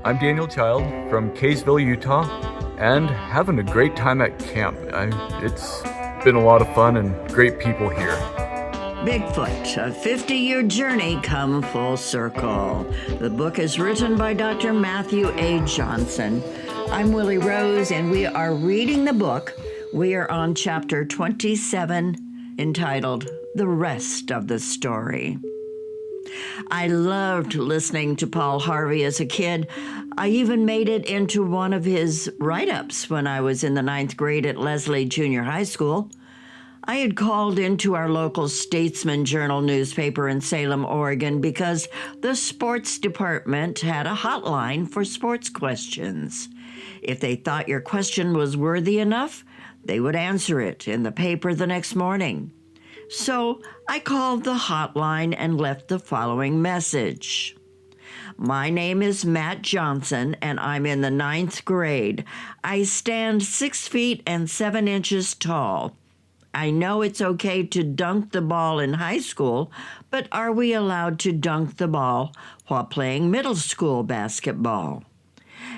I'm Daniel Child from Kaysville, Utah, and having a great time at camp. It's been a lot of fun and great people here. Bigfoot, a 50-year journey come full circle. The book is written by Dr. Matthew A. Johnson. I'm Willie Rose, and we are reading the book. We are on chapter 27, entitled The Rest of the Story. I loved listening to Paul Harvey as a kid. I even made it into one of his write-ups when I was in the 9th grade at Leslie Junior High School. I had called into our local Statesman Journal newspaper in Salem, Oregon, because the sports department had a hotline for sports questions. If they thought your question was worthy enough, they would answer it in the paper the next morning. So I called the hotline and left the following message. My name is Matt Johnson, and I'm in the 9th grade. I stand 6 feet and 7 inches tall. I know it's okay to dunk the ball in high school, but are we allowed to dunk the ball while playing middle school basketball?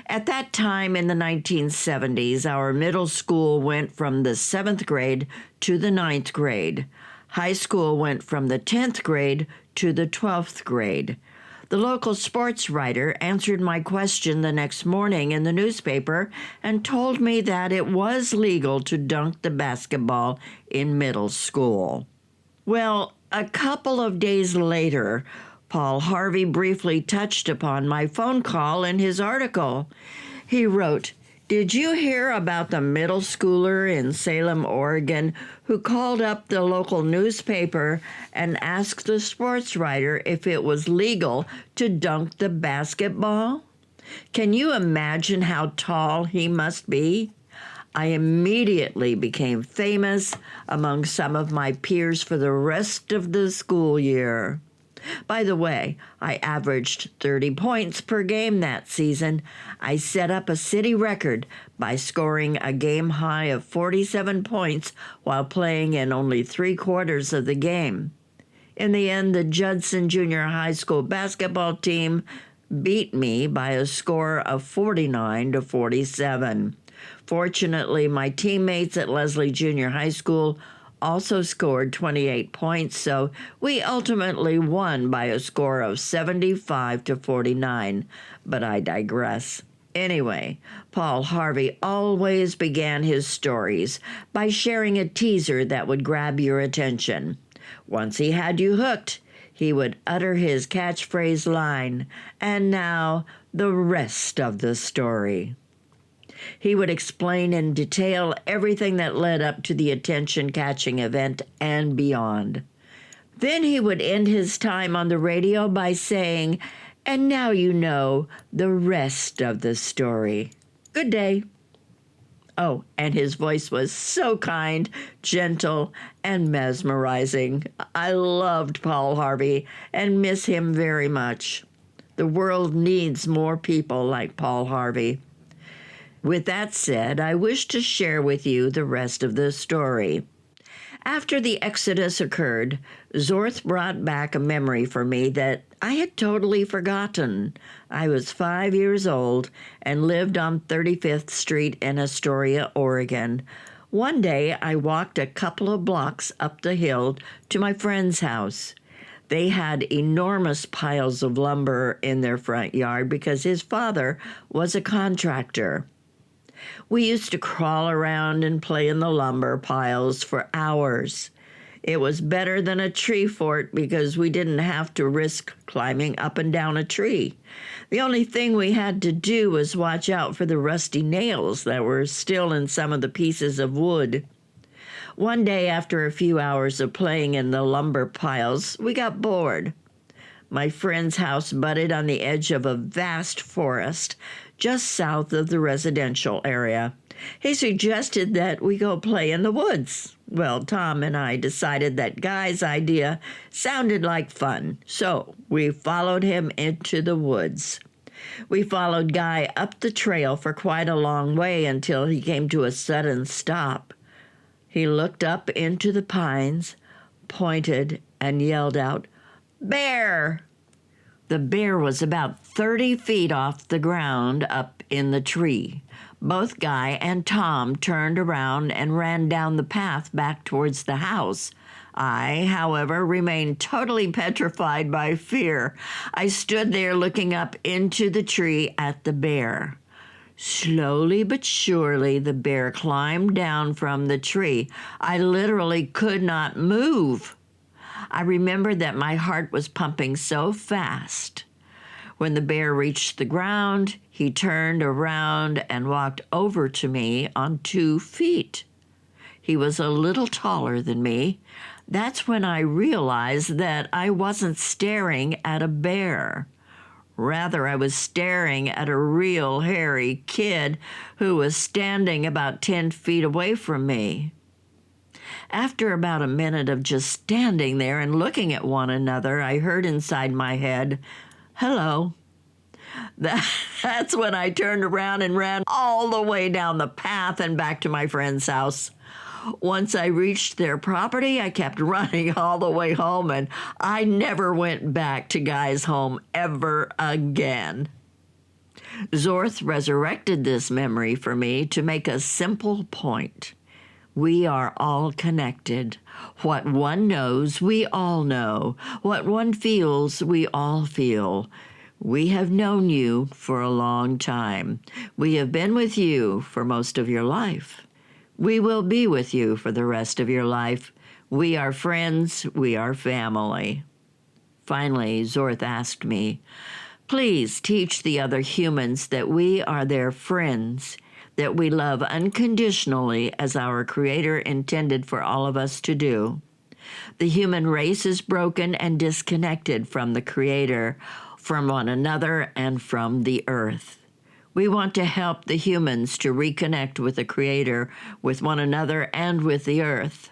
At that time in the 1970s, our middle school went from the 7th grade to the 9th grade. High school went from the 10th grade to the 12th grade. The local sports writer answered my question the next morning in the newspaper and told me that it was legal to dunk the basketball in middle school. Well, a couple of days later, Paul Harvey briefly touched upon my phone call in his article. He wrote, "Did you hear about the middle schooler in Salem, Oregon, who called up the local newspaper and asked the sports writer if it was legal to dunk the basketball? Can you imagine how tall he must be?" I immediately became famous among some of my peers for the rest of the school year. By the way, I averaged 30 points per game that season. I set up a city record by scoring a game high of 47 points while playing in only 3/4 of the game. In the end, the Judson Junior High School basketball team beat me by a score of 49-47. Fortunately, my teammates at Leslie Junior High School also scored 28 points, so we ultimately won by a score of 75-49, but I digress. Anyway, Paul Harvey always began his stories by sharing a teaser that would grab your attention. Once he had you hooked, he would utter his catchphrase line, "And now, the rest of the story." He would explain in detail everything that led up to the attention-catching event and beyond. Then he would end his time on the radio by saying, "And now you know the rest of the story. Good day." Oh, and his voice was so kind, gentle, and mesmerizing. I loved Paul Harvey and miss him very much. The world needs more people like Paul Harvey. With that said, I wish to share with you the rest of the story. After the Exodus occurred, Zorth brought back a memory for me that I had totally forgotten. I was 5 years old and lived on 35th Street in Astoria, Oregon. One day, I walked a couple of blocks up the hill to my friend's house. They had enormous piles of lumber in their front yard because his father was a contractor. We used to crawl around and play in the lumber piles for hours. It was better than a tree fort because we didn't have to risk climbing up and down a tree. The only thing we had to do was watch out for the rusty nails that were still in some of the pieces of wood. One day, after a few hours of playing in the lumber piles, we got bored. My friend's house butted on the edge of a vast forest just south of the residential area. He suggested that we go play in the woods. Well, Tom and I decided that Guy's idea sounded like fun, so we followed him into the woods. We followed Guy up the trail for quite a long way until he came to a sudden stop. He looked up into the pines, pointed, and yelled out, "Bear!" The bear was about 30 feet off the ground up in the tree. Both Guy and Tom turned around and ran down the path back towards the house. I, however, remained totally petrified by fear. I stood there looking up into the tree at the bear. Slowly but surely, the bear climbed down from the tree. I literally could not move. I remembered that my heart was pumping so fast. When the bear reached the ground, he turned around and walked over to me on 2 feet. He was a little taller than me. That's when I realized that I wasn't staring at a bear. Rather, I was staring at a real hairy kid who was standing about 10 feet away from me. After about a minute of just standing there and looking at one another, I heard inside my head, "Hello." That's when I turned around and ran all the way down the path and back to my friend's house. Once I reached their property, I kept running all the way home, and I never went back to Guy's home ever again. Zorth resurrected this memory for me to make a simple point. We are all connected. What one knows, we all know. What one feels, we all feel. We have known you for a long time. We have been with you for most of your life. We will be with you for the rest of your life. We are friends. We are family. Finally, Zorth asked me, "Please teach the other humans that we are their friends, that we love unconditionally as our Creator intended for all of us to do. The human race is broken and disconnected from the Creator, from one another, and from the earth. We want to help the humans to reconnect with the Creator, with one another, and with the earth.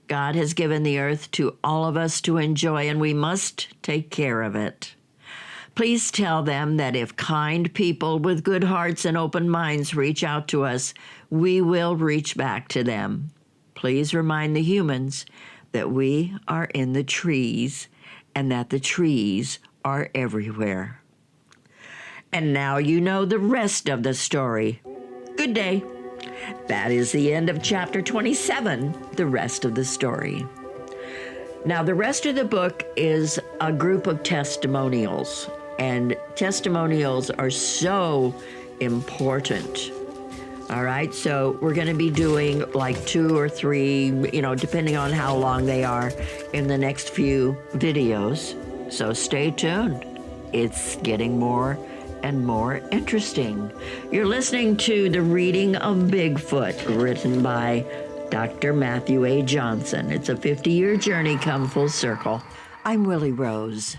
God has given the earth to all of us to enjoy, and we must take care of it. Please tell them that if kind people with good hearts and open minds reach out to us, we will reach back to them. Please remind the humans that we are in the trees and that the trees are everywhere." And now you know the rest of the story. Good day. That is the end of chapter 27, the rest of the story. Now, the rest of the book is a group of testimonials, and testimonials are so important. All right, so we're going to be doing like 2 or 3, depending on how long they are, in the next few videos. So stay tuned. It's getting more and more interesting. You're listening to The Reading of Bigfoot, written by Dr. Matthew A. Johnson. It's a 50-year journey come full circle. I'm Willie Rose.